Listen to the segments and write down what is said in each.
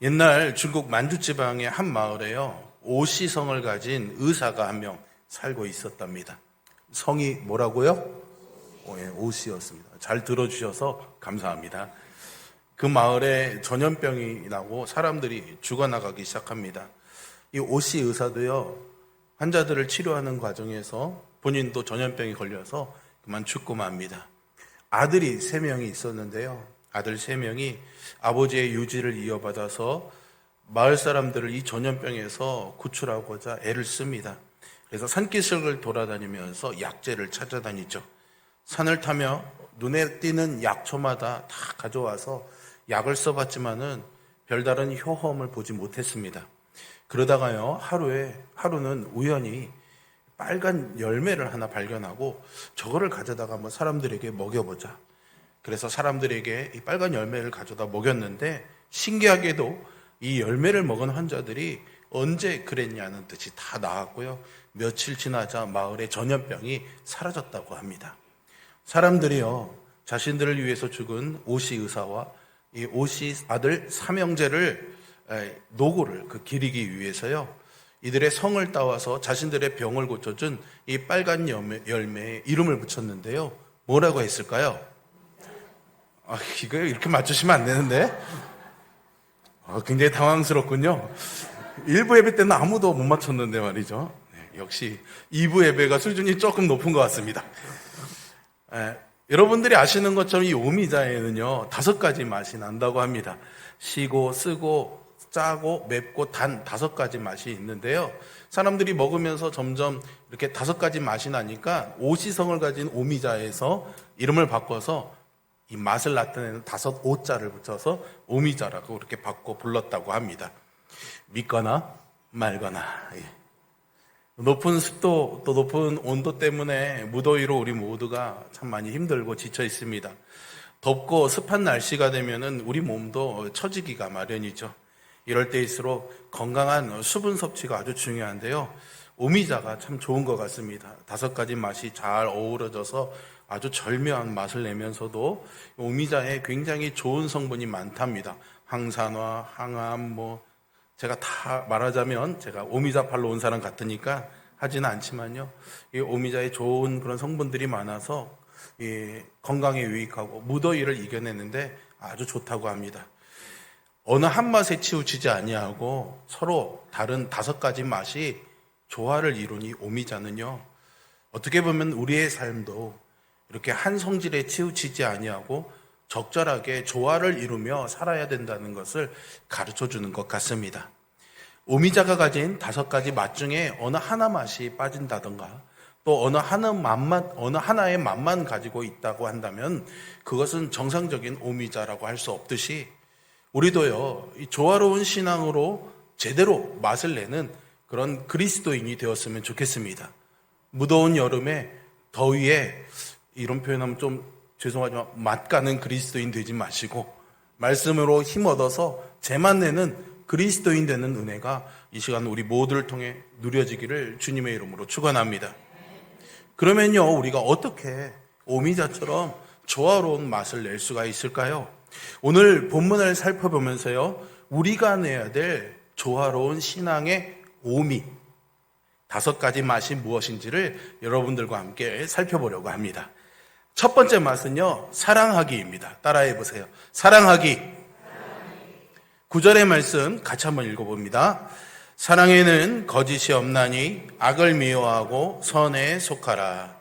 옛날 중국 만주 지방의 한 마을에요, 오시성을 가진 의사가 한 명 살고 있었답니다. 성이 뭐라고요? 오시였습니다. 잘 들어주셔서 감사합니다. 그 마을에 전염병이 나고 사람들이 죽어나가기 시작합니다. 이 오시 의사도요, 환자들을 치료하는 과정에서 본인도 전염병이 걸려서 그만 죽고 맙니다. 아들이 3명이 있었는데요. 아들 3명이 아버지의 유지를 이어받아서 마을 사람들을 이 전염병에서 구출하고자 애를 씁니다. 그래서 산기슭을 돌아다니면서 약재를 찾아다니죠. 산을 타며 눈에 띄는 약초마다 다 가져와서 약을 써봤지만은 별다른 효험을 보지 못했습니다. 그러다가요, 하루는 우연히 빨간 열매를 하나 발견하고 저거를 가져다가 한번 사람들에게 먹여보자. 그래서 사람들에게 이 빨간 열매를 가져다 먹였는데 신기하게도 이 열매를 먹은 환자들이 언제 그랬냐는 듯이 다 나았고요. 며칠 지나자 마을의 전염병이 사라졌다고 합니다. 사람들이요, 자신들을 위해서 죽은 오시 의사와 이 오시 아들 삼형제를 노고를 기리기 위해서요, 이들의 성을 따와서 자신들의 병을 고쳐준 이 빨간 열매에 이름을 붙였는데요. 뭐라고 했을까요? 이거 이렇게 맞추시면 안 되는데. 굉장히 당황스럽군요. 1부 예배 때는 아무도 못 맞췄는데 말이죠. 역시 2부 예배가 수준이 조금 높은 것 같습니다. 여러분들이 아시는 것처럼 이 오미자에는요, 5가지 맛이 난다고 합니다. 시고, 쓰고, 짜고, 맵고, 단 5가지 맛이 있는데요. 사람들이 먹으면서 점점 이렇게 5가지 맛이 나니까 오시성을 가진 오미자에서 이름을 바꿔서 이 맛을 나타내는 5오자를 붙여서 오미자라고 이렇게 바꿔 불렀다고 합니다. 믿거나 말거나. 높은 습도 또 높은 온도 때문에 무더위로 우리 모두가 참 많이 힘들고 지쳐 있습니다. 덥고 습한 날씨가 되면은 우리 몸도 처지기가 마련이죠. 이럴 때일수록 건강한 수분 섭취가 아주 중요한데요. 오미자가 참 좋은 것 같습니다. 5가지 맛이 잘 어우러져서 아주 절묘한 맛을 내면서도 오미자에 굉장히 좋은 성분이 많답니다. 항산화, 항암, 제가 다 말하자면 제가 오미자 팔러 온 사람 같으니까 하지는 않지만요. 이 오미자에 좋은 그런 성분들이 많아서 건강에 유익하고 무더위를 이겨내는데 아주 좋다고 합니다. 어느 한 맛에 치우치지 아니하고 서로 다른 5가지 맛이 조화를 이룬 이 오미자는요, 어떻게 보면 우리의 삶도 이렇게 한 성질에 치우치지 아니하고 적절하게 조화를 이루며 살아야 된다는 것을 가르쳐 주는 것 같습니다. 오미자가 가진 5가지 맛 중에 어느 하나 맛이 빠진다던가 또 어느 하나의 맛만 가지고 있다고 한다면 그것은 정상적인 오미자라고 할 수 없듯이 우리도요, 이 조화로운 신앙으로 제대로 맛을 내는 그런 그리스도인이 되었으면 좋겠습니다. 무더운 여름에 더위에 이런 표현하면 좀 죄송하지만 맛가는 그리스도인 되지 마시고 말씀으로 힘 얻어서 제맛 내는 그리스도인 되는 은혜가 이 시간 우리 모두를 통해 누려지기를 주님의 이름으로 축원합니다. 그러면요, 우리가 어떻게 오미자처럼 조화로운 맛을 낼 수가 있을까요? 오늘 본문을 살펴보면서요, 우리가 내야 될 조화로운 신앙의 오미 5가지 맛이 무엇인지를 여러분들과 함께 살펴보려고 합니다. 첫 번째 맛은요, 사랑하기입니다. 따라해 보세요. 사랑하기. 9절의 말씀 같이 한번 읽어봅니다. 사랑에는 거짓이 없나니 악을 미워하고 선에 속하라.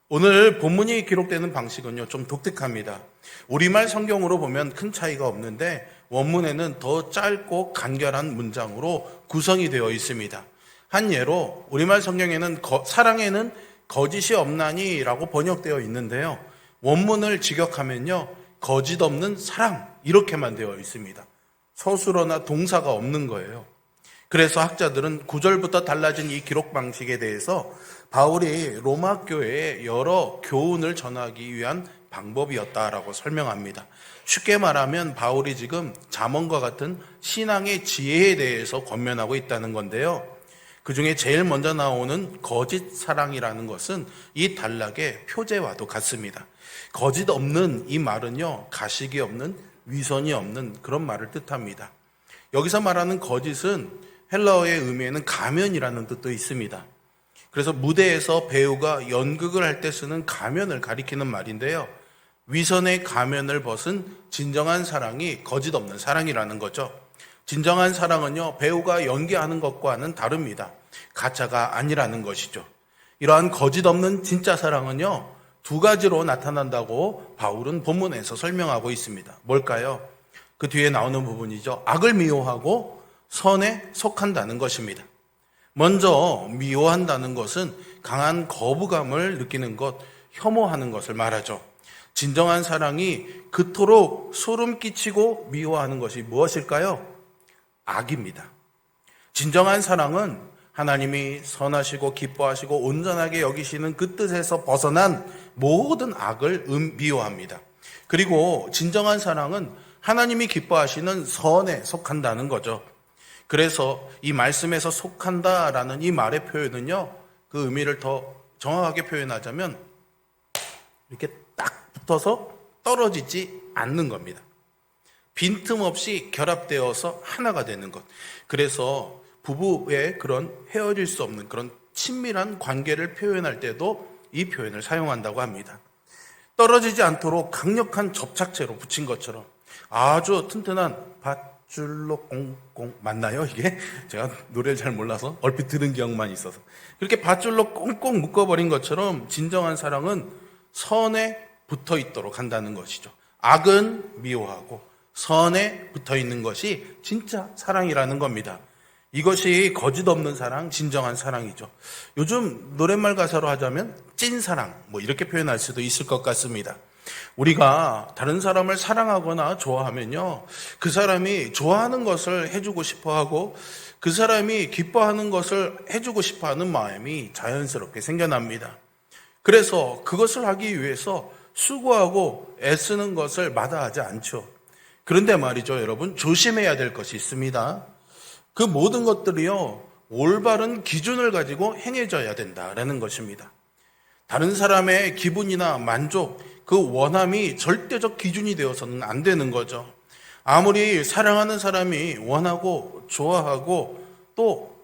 오늘 본문이 기록되는 방식은요, 좀 독특합니다. 우리말 성경으로 보면 큰 차이가 없는데 원문에는 더 짧고 간결한 문장으로 구성이 되어 있습니다. 한 예로 우리말 성경에는 사랑에는 거짓이 없나니 라고 번역되어 있는데요, 원문을 직역하면요, 거짓 없는 사랑 이렇게만 되어 있습니다. 서술어나 동사가 없는 거예요. 그래서 학자들은 9절부터 달라진 이 기록 방식에 대해서 바울이 로마 교회에 여러 교훈을 전하기 위한 방법이었다라고 설명합니다. 쉽게 말하면 바울이 지금 잠언과 같은 신앙의 지혜에 대해서 권면하고 있다는 건데요, 그 중에 제일 먼저 나오는 거짓 사랑이라는 것은 이 단락의 표제와도 같습니다. 거짓 없는 이 말은요, 가식이 없는, 위선이 없는 그런 말을 뜻합니다. 여기서 말하는 거짓은 헬라어의 의미에는 가면이라는 뜻도 있습니다. 그래서 무대에서 배우가 연극을 할 때 쓰는 가면을 가리키는 말인데요. 위선의 가면을 벗은 진정한 사랑이 거짓 없는 사랑이라는 거죠. 진정한 사랑은요, 배우가 연기하는 것과는 다릅니다. 가짜가 아니라는 것이죠. 이러한 거짓 없는 진짜 사랑은요, 두 가지로 나타난다고 바울은 본문에서 설명하고 있습니다. 뭘까요? 그 뒤에 나오는 부분이죠. 악을 미워하고 선에 속한다는 것입니다. 먼저 미워한다는 것은 강한 거부감을 느끼는 것, 혐오하는 것을 말하죠. 진정한 사랑이 그토록 소름 끼치고 미워하는 것이 무엇일까요? 악입니다. 진정한 사랑은 하나님이 선하시고 기뻐하시고 온전하게 여기시는 그 뜻에서 벗어난 모든 악을 미워합니다. 그리고 진정한 사랑은 하나님이 기뻐하시는 선에 속한다는 거죠. 그래서 이 말씀에서 속한다라는 이 말의 표현은요, 그 의미를 더 정확하게 표현하자면 이렇게 딱 붙어서 떨어지지 않는 겁니다. 빈틈없이 결합되어서 하나가 되는 것. 그래서 부부의 그런 헤어질 수 없는 그런 친밀한 관계를 표현할 때도 이 표현을 사용한다고 합니다. 떨어지지 않도록 강력한 접착제로 붙인 것처럼 아주 튼튼한 밧줄로 꽁꽁, 맞나요 이게? 제가 노래를 잘 몰라서 얼핏 들은 기억만 있어서 이렇게 밧줄로 꽁꽁 묶어버린 것처럼 진정한 사랑은 선에 붙어 있도록 한다는 것이죠. 악은 미워하고 선에 붙어 있는 것이 진짜 사랑이라는 겁니다. 이것이 거짓 없는 사랑, 진정한 사랑이죠. 요즘 노랫말 가사로 하자면 찐사랑, 이렇게 표현할 수도 있을 것 같습니다. 우리가 다른 사람을 사랑하거나 좋아하면요, 그 사람이 좋아하는 것을 해주고 싶어하고 그 사람이 기뻐하는 것을 해주고 싶어하는 마음이 자연스럽게 생겨납니다. 그래서 그것을 하기 위해서 수고하고 애쓰는 것을 마다하지 않죠. 그런데 말이죠, 여러분, 조심해야 될 것이 있습니다. 그 모든 것들이요, 올바른 기준을 가지고 행해져야 된다라는 것입니다. 다른 사람의 기분이나 만족, 그 원함이 절대적 기준이 되어서는 안 되는 거죠. 아무리 사랑하는 사람이 원하고 좋아하고 또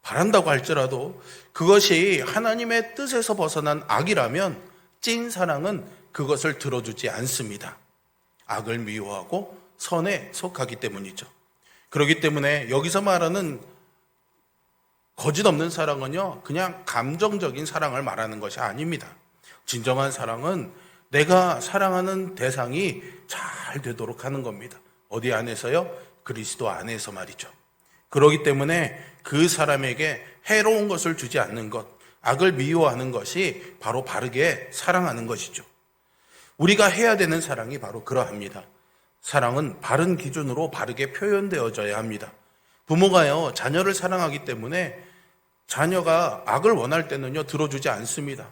바란다고 할지라도 그것이 하나님의 뜻에서 벗어난 악이라면 찐 사랑은 그것을 들어주지 않습니다. 악을 미워하고 선에 속하기 때문이죠. 그렇기 때문에 여기서 말하는 거짓 없는 사랑은요, 그냥 감정적인 사랑을 말하는 것이 아닙니다. 진정한 사랑은 내가 사랑하는 대상이 잘 되도록 하는 겁니다. 어디 안에서요? 그리스도 안에서 말이죠. 그렇기 때문에 그 사람에게 해로운 것을 주지 않는 것, 악을 미워하는 것이 바로 바르게 사랑하는 것이죠. 우리가 해야 되는 사랑이 바로 그러합니다. 사랑은 바른 기준으로 바르게 표현되어져야 합니다. 부모가요, 자녀를 사랑하기 때문에 자녀가 악을 원할 때는요, 들어주지 않습니다.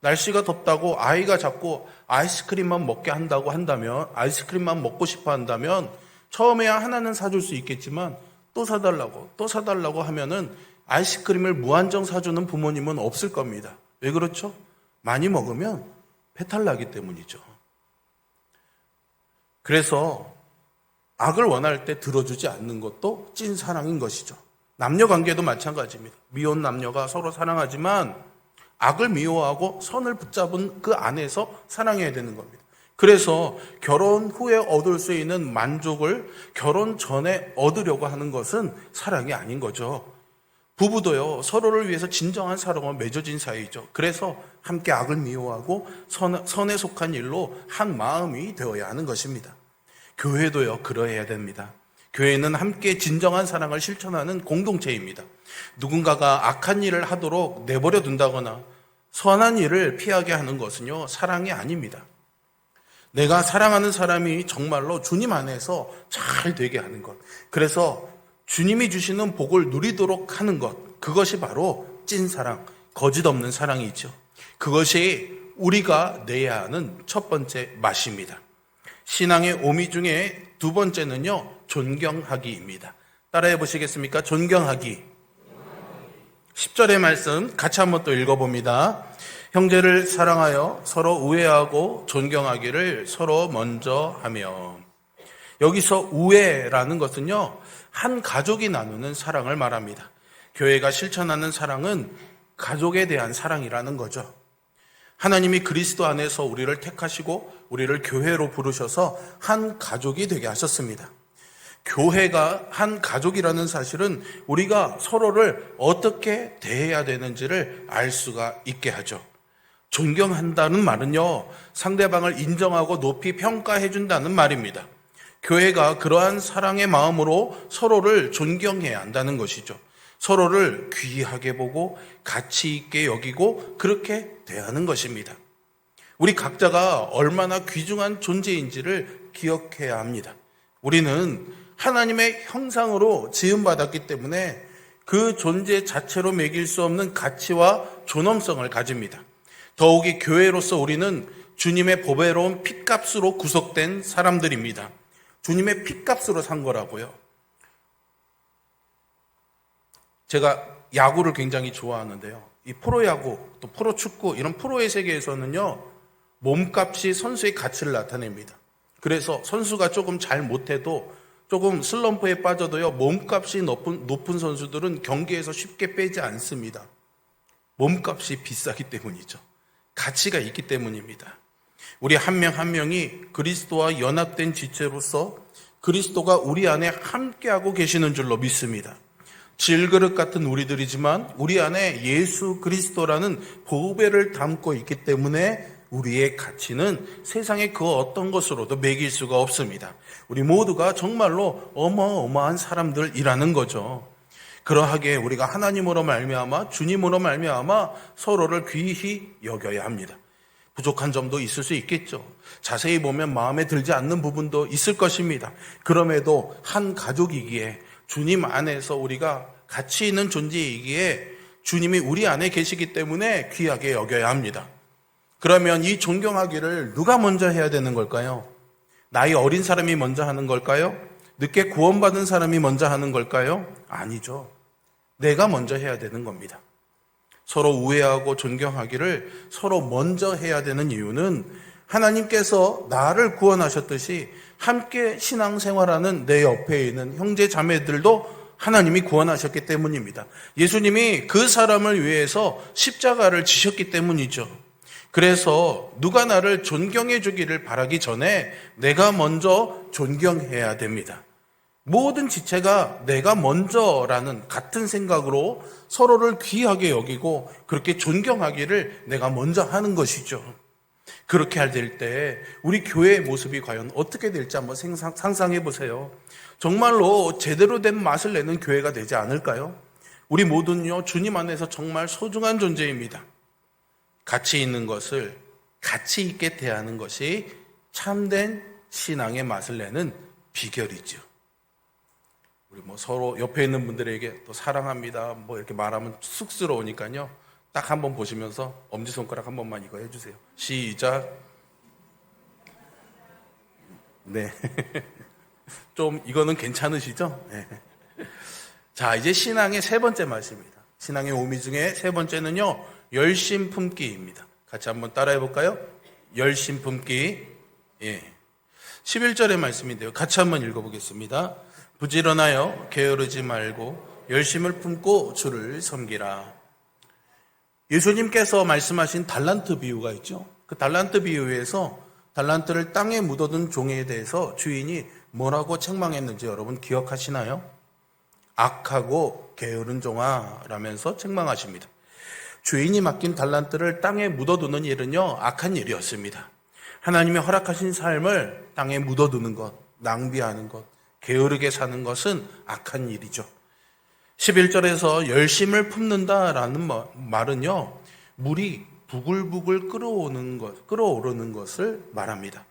날씨가 덥다고 아이가 자꾸 아이스크림만 먹게 한다고 한다면, 아이스크림만 먹고 싶어 한다면, 처음에야 하나는 사줄 수 있겠지만, 또 사달라고 하면은 아이스크림을 무한정 사주는 부모님은 없을 겁니다. 왜 그렇죠? 많이 먹으면 배탈 나기 때문이죠. 그래서 악을 원할 때 들어주지 않는 것도 찐 사랑인 것이죠. 남녀 관계도 마찬가지입니다. 미혼 남녀가 서로 사랑하지만 악을 미워하고 선을 붙잡은 그 안에서 사랑해야 되는 겁니다. 그래서 결혼 후에 얻을 수 있는 만족을 결혼 전에 얻으려고 하는 것은 사랑이 아닌 거죠. 부부도요, 서로를 위해서 진정한 사랑을 맺어진 사이죠. 그래서 함께 악을 미워하고 선에 속한 일로 한 마음이 되어야 하는 것입니다. 교회도요, 그러해야 됩니다. 교회는 함께 진정한 사랑을 실천하는 공동체입니다. 누군가가 악한 일을 하도록 내버려 둔다거나 선한 일을 피하게 하는 것은요, 사랑이 아닙니다. 내가 사랑하는 사람이 정말로 주님 안에서 잘 되게 하는 것, 그래서 주님이 주시는 복을 누리도록 하는 것, 그것이 바로 찐사랑, 거짓 없는 사랑이죠. 그것이 우리가 내야 하는 첫 번째 맛입니다. 신앙의 오미 중에 두 번째는요, 존경하기입니다. 따라해 보시겠습니까? 존경하기. 10절의 말씀 같이 한번 또 읽어봅니다. 형제를 사랑하여 서로 우애하고 존경하기를 서로 먼저 하며. 여기서 우애라는 것은요, 한 가족이 나누는 사랑을 말합니다. 교회가 실천하는 사랑은 가족에 대한 사랑이라는 거죠. 하나님이 그리스도 안에서 우리를 택하시고 우리를 교회로 부르셔서 한 가족이 되게 하셨습니다. 교회가 한 가족이라는 사실은 우리가 서로를 어떻게 대해야 되는지를 알 수가 있게 하죠. 존경한다는 말은요, 상대방을 인정하고 높이 평가해 준다는 말입니다. 교회가 그러한 사랑의 마음으로 서로를 존경해야 한다는 것이죠. 서로를 귀하게 보고 가치 있게 여기고 그렇게 대하는 것입니다. 우리 각자가 얼마나 귀중한 존재인지를 기억해야 합니다. 우리는 하나님의 형상으로 지음받았기 때문에 그 존재 자체로 매길 수 없는 가치와 존엄성을 가집니다. 더욱이 교회로서 우리는 주님의 보배로운 핏값으로 구속된 사람들입니다. 주님의 핏값으로 산 거라고요. 제가 야구를 굉장히 좋아하는데요. 이 프로야구, 또 프로축구 이런 프로의 세계에서는요, 몸값이 선수의 가치를 나타냅니다. 그래서 선수가 조금 잘 못해도 조금 슬럼프에 빠져도요, 몸값이 높은 선수들은 경기에서 쉽게 빼지 않습니다. 몸값이 비싸기 때문이죠. 가치가 있기 때문입니다. 우리 한 명 한 명이 그리스도와 연합된 지체로서 그리스도가 우리 안에 함께하고 계시는 줄로 믿습니다. 질그릇 같은 우리들이지만 우리 안에 예수 그리스도라는 보배를 담고 있기 때문에 우리의 가치는 세상의 그 어떤 것으로도 매길 수가 없습니다. 우리 모두가 정말로 어마어마한 사람들이라는 거죠. 그러하게 우리가 하나님으로 말미암아 주님으로 말미암아 서로를 귀히 여겨야 합니다. 부족한 점도 있을 수 있겠죠. 자세히 보면 마음에 들지 않는 부분도 있을 것입니다. 그럼에도 한 가족이기에 주님 안에서 우리가 가치 있는 존재이기에 주님이 우리 안에 계시기 때문에 귀하게 여겨야 합니다. 그러면 이 존경하기를 누가 먼저 해야 되는 걸까요? 나이 어린 사람이 먼저 하는 걸까요? 늦게 구원받은 사람이 먼저 하는 걸까요? 아니죠. 내가 먼저 해야 되는 겁니다. 서로 우애하고 존경하기를 서로 먼저 해야 되는 이유는 하나님께서 나를 구원하셨듯이 함께 신앙생활하는 내 옆에 있는 형제 자매들도 하나님이 구원하셨기 때문입니다. 예수님이 그 사람을 위해서 십자가를 지셨기 때문이죠. 그래서 누가 나를 존경해 주기를 바라기 전에 내가 먼저 존경해야 됩니다. 모든 지체가 내가 먼저라는 같은 생각으로 서로를 귀하게 여기고 그렇게 존경하기를 내가 먼저 하는 것이죠. 그렇게 될 때 우리 교회의 모습이 과연 어떻게 될지 한번 상상해 보세요. 정말로 제대로 된 맛을 내는 교회가 되지 않을까요? 우리 모두는요, 주님 안에서 정말 소중한 존재입니다. 가치 있는 것을 가치 있게 대하는 것이 참된 신앙의 맛을 내는 비결이죠. 우리 서로 옆에 있는 분들에게 또 사랑합니다 이렇게 말하면 쑥스러우니까요, 딱 한번 보시면서 엄지손가락 한 번만 이거 해주세요. 시작. 네. 좀 이거는 괜찮으시죠? 네. 자, 이제 신앙의 세 번째 말씀입니다. 신앙의 오미 중에 세 번째는요, 열심 품기입니다. 같이 한번 따라해 볼까요? 열심 품기. 예. 11절의 말씀인데요. 같이 한번 읽어보겠습니다. 부지런하여 게으르지 말고 열심을 품고 주를 섬기라. 예수님께서 말씀하신 달란트 비유가 있죠. 그 달란트 비유에서 달란트를 땅에 묻어둔 종에 대해서 주인이 뭐라고 책망했는지 여러분 기억하시나요? 악하고 게으른 종아 라면서 책망하십니다. 주인이 맡긴 달란트를 땅에 묻어두는 일은요, 악한 일이었습니다. 하나님이 허락하신 삶을 땅에 묻어두는 것, 낭비하는 것, 게으르게 사는 것은 악한 일이죠. 11절에서 열심을 품는다라는 말은요, 물이 부글부글 끓어오르는 것을 말합니다.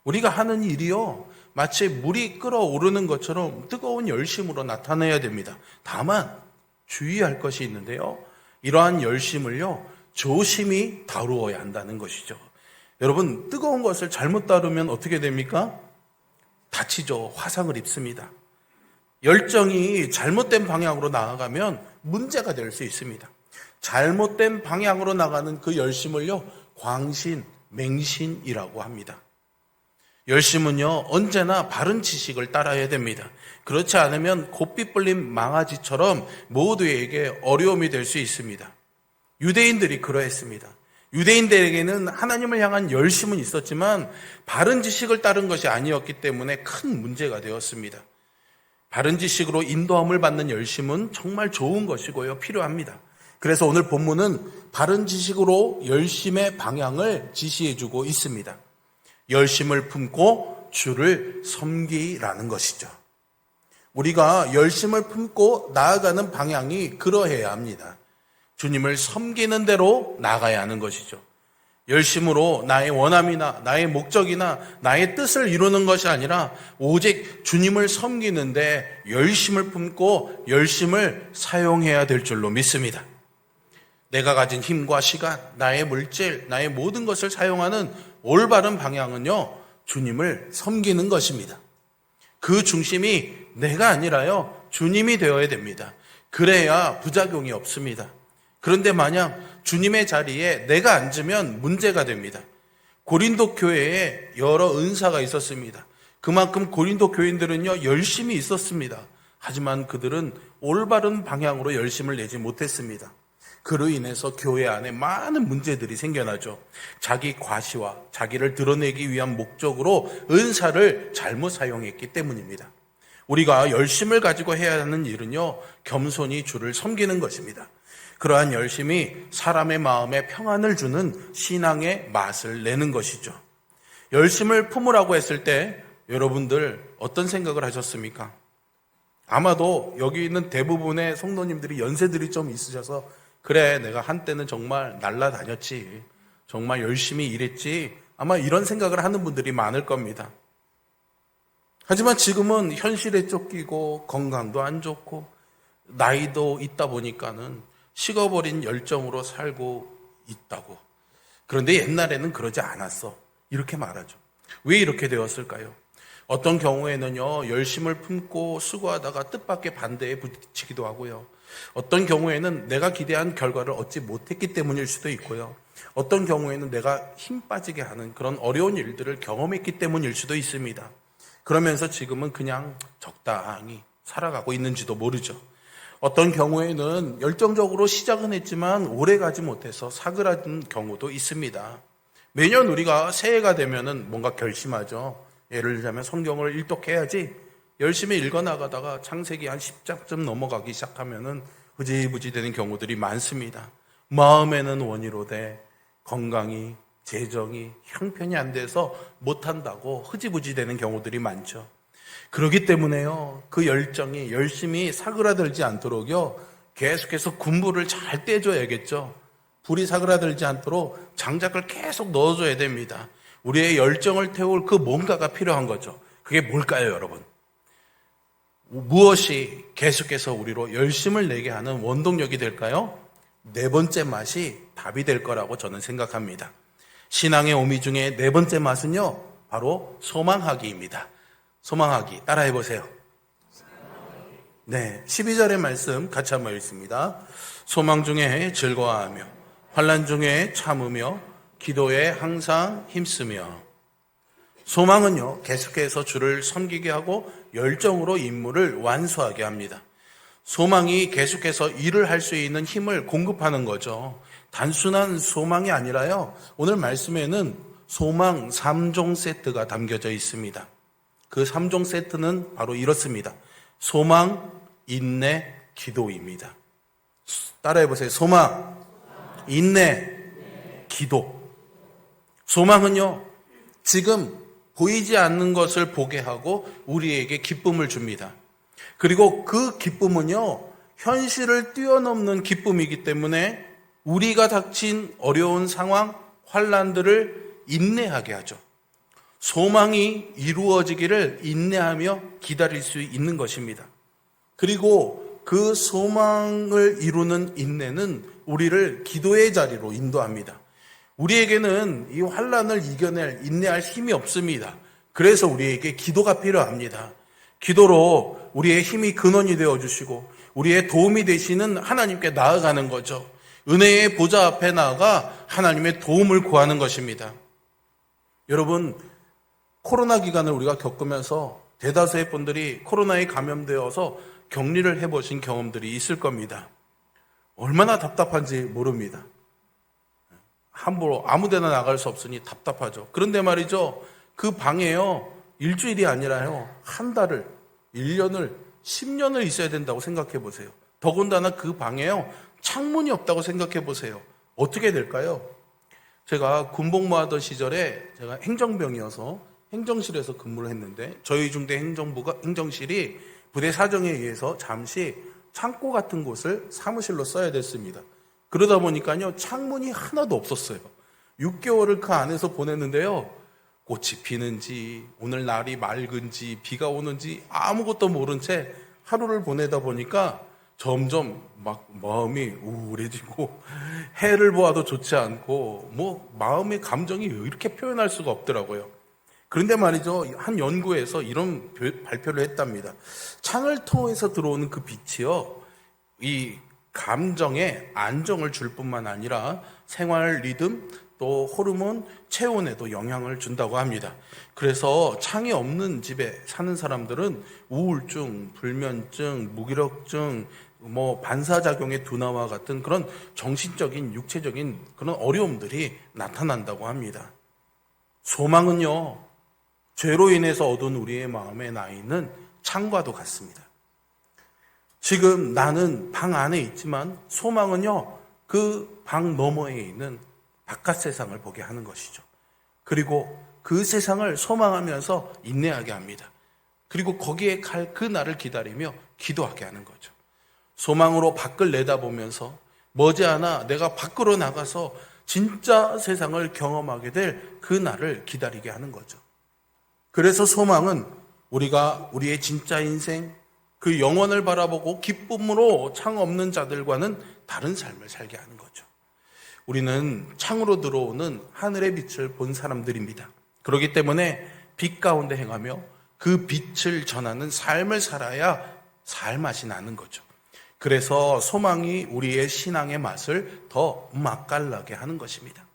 우리가 하는 일이요, 마치 물이 끓어오르는 것처럼 뜨거운 열심으로 나타내야 됩니다. 다만 주의할 것이 있는데요, 이러한 열심을요, 조심히 다루어야 한다는 것이죠. 여러분, 뜨거운 것을 잘못 다루면 어떻게 됩니까? 다치죠. 화상을 입습니다. 열정이 잘못된 방향으로 나아가면 문제가 될 수 있습니다. 잘못된 방향으로 나가는 그 열심을요, 광신, 맹신이라고 합니다. 열심은요, 언제나 바른 지식을 따라야 됩니다. 그렇지 않으면 곱비 뿔린 망아지처럼 모두에게 어려움이 될 수 있습니다. 유대인들이 그러했습니다. 유대인들에게는 하나님을 향한 열심은 있었지만 바른 지식을 따른 것이 아니었기 때문에 큰 문제가 되었습니다. 바른 지식으로 인도함을 받는 열심은 정말 좋은 것이고요, 필요합니다. 그래서 오늘 본문은 바른 지식으로 열심의 방향을 지시해주고 있습니다. 열심을 품고 주를 섬기라는 것이죠. 우리가 열심을 품고 나아가는 방향이 그러해야 합니다. 주님을 섬기는 대로 나아가야 하는 것이죠. 열심으로 나의 원함이나 나의 목적이나 나의 뜻을 이루는 것이 아니라 오직 주님을 섬기는데 열심을 품고 열심을 사용해야 될 줄로 믿습니다. 내가 가진 힘과 시간, 나의 물질, 나의 모든 것을 사용하는 올바른 방향은요, 주님을 섬기는 것입니다. 그 중심이 내가 아니라요, 주님이 되어야 됩니다. 그래야 부작용이 없습니다. 그런데 만약 주님의 자리에 내가 앉으면 문제가 됩니다. 고린도 교회에 여러 은사가 있었습니다. 그만큼 고린도 교인들은요, 열심히 있었습니다. 하지만 그들은 올바른 방향으로 열심을 내지 못했습니다. 그로 인해서 교회 안에 많은 문제들이 생겨나죠. 자기 과시와 자기를 드러내기 위한 목적으로 은사를 잘못 사용했기 때문입니다. 우리가 열심을 가지고 해야 하는 일은요, 겸손히 주를 섬기는 것입니다. 그러한 열심이 사람의 마음에 평안을 주는 신앙의 맛을 내는 것이죠. 열심을 품으라고 했을 때 여러분들 어떤 생각을 하셨습니까? 아마도 여기 있는 대부분의 성도님들이 연세들이 좀 있으셔서 그래, 내가 한때는 정말 날라다녔지, 정말 열심히 일했지, 아마 이런 생각을 하는 분들이 많을 겁니다. 하지만 지금은 현실에 쫓기고 건강도 안 좋고 나이도 있다 보니까는 식어버린 열정으로 살고 있다고. 그런데 옛날에는 그러지 않았어, 이렇게 말하죠. 왜 이렇게 되었을까요? 어떤 경우에는요, 열심을 품고 수고하다가 뜻밖의 반대에 부딪히기도 하고요. 어떤 경우에는 내가 기대한 결과를 얻지 못했기 때문일 수도 있고요. 어떤 경우에는 내가 힘 빠지게 하는 그런 어려운 일들을 경험했기 때문일 수도 있습니다. 그러면서 지금은 그냥 적당히 살아가고 있는지도 모르죠. 어떤 경우에는 열정적으로 시작은 했지만 오래 가지 못해서 사그라든 경우도 있습니다. 매년 우리가 새해가 되면은 뭔가 결심하죠. 예를 들자면 성경을 일독해야지, 열심히 읽어나가다가 창세기 한 10장쯤 넘어가기 시작하면은 흐지부지 되는 경우들이 많습니다. 마음에는 원이로되 건강이, 재정이, 형편이 안 돼서 못한다고 흐지부지 되는 경우들이 많죠. 그렇기 때문에요, 그 열정이 열심히 사그라들지 않도록요, 계속해서 군부를 잘 떼줘야겠죠. 불이 사그라들지 않도록 장작을 계속 넣어줘야 됩니다. 우리의 열정을 태울 그 뭔가가 필요한 거죠. 그게 뭘까요, 여러분? 무엇이 계속해서 우리로 열심을 내게 하는 원동력이 될까요? 네 번째 맛이 답이 될 거라고 저는 생각합니다. 신앙의 오미 중에 네 번째 맛은요, 바로 소망하기입니다. 소망하기, 따라해 보세요. 네, 12절의 말씀 같이 한번 읽습니다. 소망 중에 즐거워하며 환난 중에 참으며 기도에 항상 힘쓰며. 소망은요, 계속해서 주를 섬기게 하고 열정으로 임무를 완수하게 합니다. 소망이 계속해서 일을 할 수 있는 힘을 공급하는 거죠. 단순한 소망이 아니라요, 오늘 말씀에는 소망 3종 세트가 담겨져 있습니다. 그 3종 세트는 바로 이렇습니다. 소망, 인내, 기도입니다. 따라해 보세요. 소망, 인내, 기도. 소망은요, 지금 보이지 않는 것을 보게 하고 우리에게 기쁨을 줍니다. 그리고 그 기쁨은요, 현실을 뛰어넘는 기쁨이기 때문에 우리가 닥친 어려운 상황, 환난들을 인내하게 하죠. 소망이 이루어지기를 인내하며 기다릴 수 있는 것입니다. 그리고 그 소망을 이루는 인내는 우리를 기도의 자리로 인도합니다. 우리에게는 이 환난을 이겨낼, 인내할 힘이 없습니다. 그래서 우리에게 기도가 필요합니다. 기도로 우리의 힘이 근원이 되어주시고 우리의 도움이 되시는 하나님께 나아가는 거죠. 은혜의 보좌 앞에 나아가 하나님의 도움을 구하는 것입니다. 여러분, 코로나 기간을 우리가 겪으면서 대다수의 분들이 코로나에 감염되어서 격리를 해보신 경험들이 있을 겁니다. 얼마나 답답한지 모릅니다. 함부로 아무데나 나갈 수 없으니 답답하죠. 그런데 말이죠, 그 방에요, 일주일이 아니라요, 한 달을, 1년을, 10년을 있어야 된다고 생각해 보세요. 더군다나 그 방에요, 창문이 없다고 생각해 보세요. 어떻게 될까요? 제가 군복무하던 시절에 제가 행정병이어서 행정실에서 근무를 했는데, 저희 중대 행정실이 부대 사정에 의해서 잠시 창고 같은 곳을 사무실로 써야 됐습니다. 그러다 보니까요, 창문이 하나도 없었어요. 6개월을 그 안에서 보냈는데요, 꽃이 피는지, 오늘 날이 맑은지, 비가 오는지 아무것도 모른 채 하루를 보내다 보니까 점점 막 마음이 우울해지고, 해를 보아도 좋지 않고, 마음의 감정이 이렇게 표현할 수가 없더라고요. 그런데 말이죠, 한 연구에서 이런 발표를 했답니다. 창을 통해서 들어오는 그 빛이요, 이 감정에 안정을 줄 뿐만 아니라 생활 리듬, 또 호르몬, 체온에도 영향을 준다고 합니다. 그래서 창이 없는 집에 사는 사람들은 우울증, 불면증, 무기력증, 반사작용의 둔화와 같은 그런 정신적인, 육체적인 그런 어려움들이 나타난다고 합니다. 소망은요, 죄로 인해서 얻은 우리의 마음에 나 있는 창과도 같습니다. 지금 나는 방 안에 있지만 소망은요, 그 방 너머에 있는 바깥 세상을 보게 하는 것이죠. 그리고 그 세상을 소망하면서 인내하게 합니다. 그리고 거기에 갈 그 날을 기다리며 기도하게 하는 거죠. 소망으로 밖을 내다보면서 머지않아 내가 밖으로 나가서 진짜 세상을 경험하게 될 그 날을 기다리게 하는 거죠. 그래서 소망은 우리가 우리의 진짜 인생, 그 영원을 바라보고 기쁨으로 창 없는 자들과는 다른 삶을 살게 하는 거죠. 우리는 창으로 들어오는 하늘의 빛을 본 사람들입니다. 그렇기 때문에 빛 가운데 행하며 그 빛을 전하는 삶을 살아야 살 맛이 나는 거죠. 그래서 소망이 우리의 신앙의 맛을 더 맛깔나게 하는 것입니다.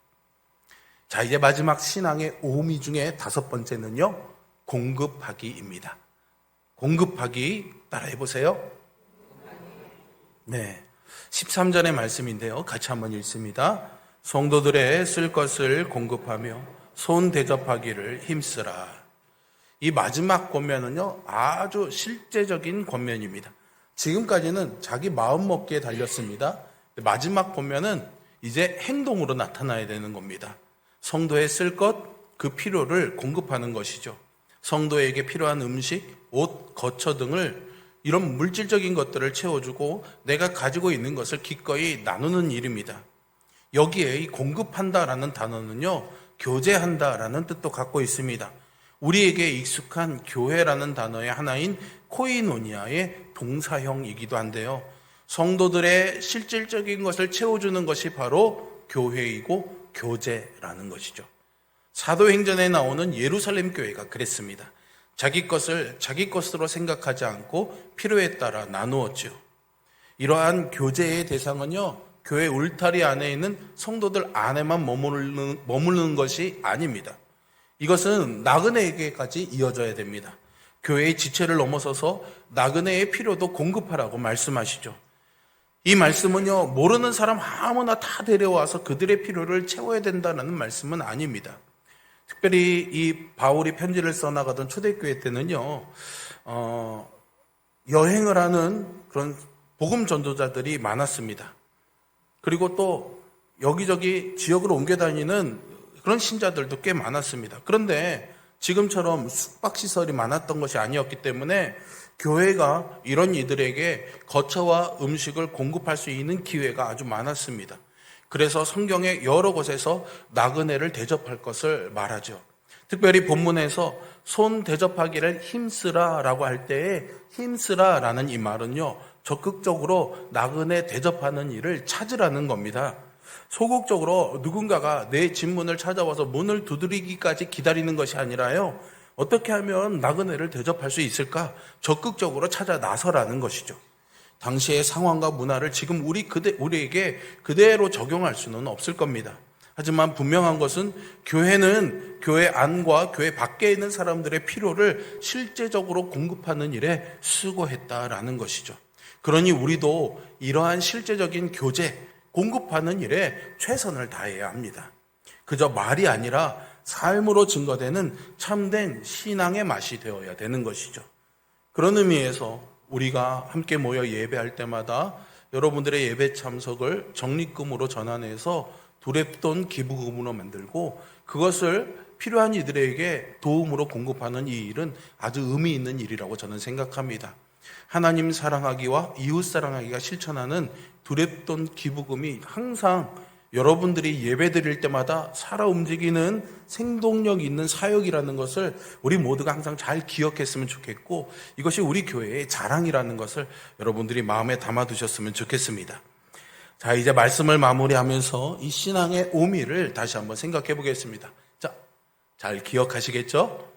자, 이제 마지막 신앙의 오미 중에 5번째는요, 공급하기입니다. 공급하기 따라해 보세요. 네, 13절의 말씀인데요, 같이 한번 읽습니다. 성도들의 쓸 것을 공급하며 손 대접하기를 힘쓰라. 이 마지막 권면은요, 아주 실제적인 권면입니다. 지금까지는 자기 마음 먹기에 달렸습니다. 마지막 권면은 이제 행동으로 나타나야 되는 겁니다. 성도의 쓸 것, 그 필요를 공급하는 것이죠. 성도에게 필요한 음식, 옷, 거처 등을, 이런 물질적인 것들을 채워주고 내가 가지고 있는 것을 기꺼이 나누는 일입니다. 여기에 이 공급한다라는 단어는요, 교제한다라는 뜻도 갖고 있습니다. 우리에게 익숙한 교회라는 단어의 하나인 코이노니아의 동사형이기도 한데요, 성도들의 실질적인 것을 채워주는 것이 바로 교회이고 교제라는 것이죠. 사도행전에 나오는 예루살렘 교회가 그랬습니다. 자기 것을 자기 것으로 생각하지 않고 필요에 따라 나누었지요. 이러한 교제의 대상은요, 교회 울타리 안에 있는 성도들 안에만 머무르는 것이 아닙니다. 이것은 나그네에게까지 이어져야 됩니다. 교회의 지체를 넘어서서 나그네의 필요도 공급하라고 말씀하시죠. 이 말씀은요, 모르는 사람 아무나 다 데려와서 그들의 필요를 채워야 된다는 말씀은 아닙니다. 특별히 이 바울이 편지를 써나가던 초대교회 때는요, 여행을 하는 그런 복음 전도자들이 많았습니다. 그리고 또 여기저기 지역으로 옮겨 다니는 그런 신자들도 꽤 많았습니다. 그런데 지금처럼 숙박시설이 많았던 것이 아니었기 때문에 교회가 이런 이들에게 거처와 음식을 공급할 수 있는 기회가 아주 많았습니다. 그래서 성경의 여러 곳에서 나그네를 대접할 것을 말하죠. 특별히 본문에서 손 대접하기를 힘쓰라라고 할 때에 힘쓰라라는 이 말은요, 적극적으로 나그네 대접하는 일을 찾으라는 겁니다. 소극적으로 누군가가 내 집 문을 찾아와서 문을 두드리기까지 기다리는 것이 아니라요, 어떻게 하면 나그네를 대접할 수 있을까? 적극적으로 찾아 나서라는 것이죠. 당시의 상황과 문화를 지금 우리에게 그대로 적용할 수는 없을 겁니다. 하지만 분명한 것은 교회는 교회 안과 교회 밖에 있는 사람들의 필요를 실제적으로 공급하는 일에 수고했다라는 것이죠. 그러니 우리도 이러한 실제적인 교제, 공급하는 일에 최선을 다해야 합니다. 그저 말이 아니라 삶으로 증거되는 참된 신앙의 맛이 되어야 되는 것이죠. 그런 의미에서 우리가 함께 모여 예배할 때마다 여러분들의 예배 참석을 적립금으로 전환해서 두랩돈 기부금으로 만들고 그것을 필요한 이들에게 도움으로 공급하는 이 일은 아주 의미 있는 일이라고 저는 생각합니다. 하나님 사랑하기와 이웃 사랑하기가 실천하는 두랩돈 기부금이 항상 여러분들이 예배 드릴 때마다 살아 움직이는 생동력 있는 사역이라는 것을 우리 모두가 항상 잘 기억했으면 좋겠고, 이것이 우리 교회의 자랑이라는 것을 여러분들이 마음에 담아두셨으면 좋겠습니다. 자, 이제 말씀을 마무리하면서 이 신앙의 오미를 다시 한번 생각해 보겠습니다. 자, 잘 기억하시겠죠?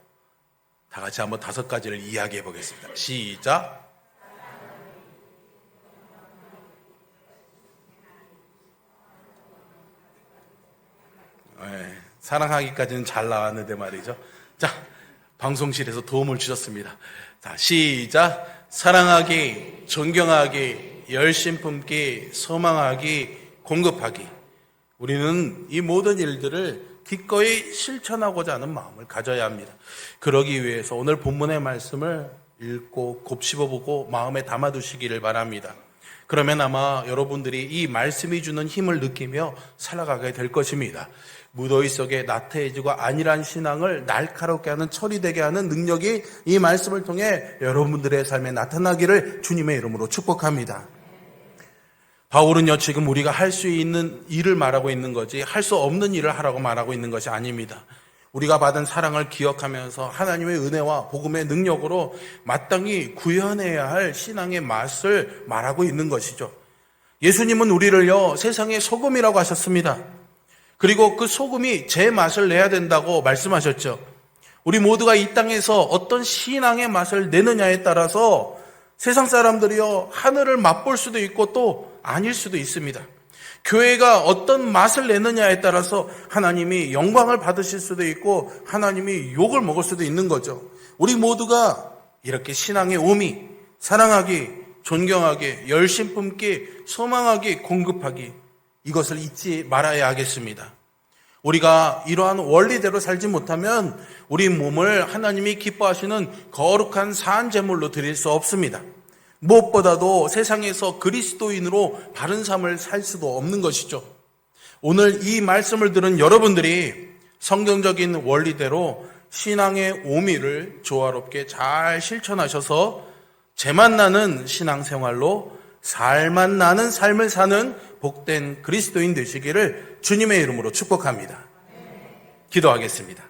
다 같이 한번 5가지를 이야기해 보겠습니다. 시작. 네, 사랑하기까지는 잘 나왔는데 말이죠. 자, 방송실에서 도움을 주셨습니다. 자, 시작. 사랑하기, 존경하기, 열심 품기, 소망하기, 공급하기. 우리는 이 모든 일들을 기꺼이 실천하고자 하는 마음을 가져야 합니다. 그러기 위해서 오늘 본문의 말씀을 읽고 곱씹어보고 마음에 담아두시기를 바랍니다. 그러면 아마 여러분들이 이 말씀이 주는 힘을 느끼며 살아가게 될 것입니다. 무더위 속에 나태해지고 안일한 신앙을 날카롭게 하는, 처리되게 하는 능력이 이 말씀을 통해 여러분들의 삶에 나타나기를 주님의 이름으로 축복합니다. 바울은요, 지금 우리가 할 수 있는 일을 말하고 있는 거지 할 수 없는 일을 하라고 말하고 있는 것이 아닙니다. 우리가 받은 사랑을 기억하면서 하나님의 은혜와 복음의 능력으로 마땅히 구현해야 할 신앙의 맛을 말하고 있는 것이죠. 예수님은 우리를요, 세상의 소금이라고 하셨습니다. 그리고 그 소금이 제 맛을 내야 된다고 말씀하셨죠. 우리 모두가 이 땅에서 어떤 신앙의 맛을 내느냐에 따라서 세상 사람들이요, 하늘을 맛볼 수도 있고 또 아닐 수도 있습니다. 교회가 어떤 맛을 내느냐에 따라서 하나님이 영광을 받으실 수도 있고 하나님이 욕을 먹을 수도 있는 거죠. 우리 모두가 이렇게 신앙의 오미, 사랑하기, 존경하기, 열심 품기, 소망하기, 공급하기, 이것을 잊지 말아야 하겠습니다. 우리가 이러한 원리대로 살지 못하면 우리 몸을 하나님이 기뻐하시는 거룩한 산제물로 드릴 수 없습니다. 무엇보다도 세상에서 그리스도인으로 바른 삶을 살 수도 없는 것이죠. 오늘 이 말씀을 들은 여러분들이 성경적인 원리대로 신앙의 오미를 조화롭게 잘 실천하셔서 재만 나는 신앙생활로 살맛 나는 삶을 사는 복된 그리스도인 되시기를 주님의 이름으로 축복합니다. 기도하겠습니다.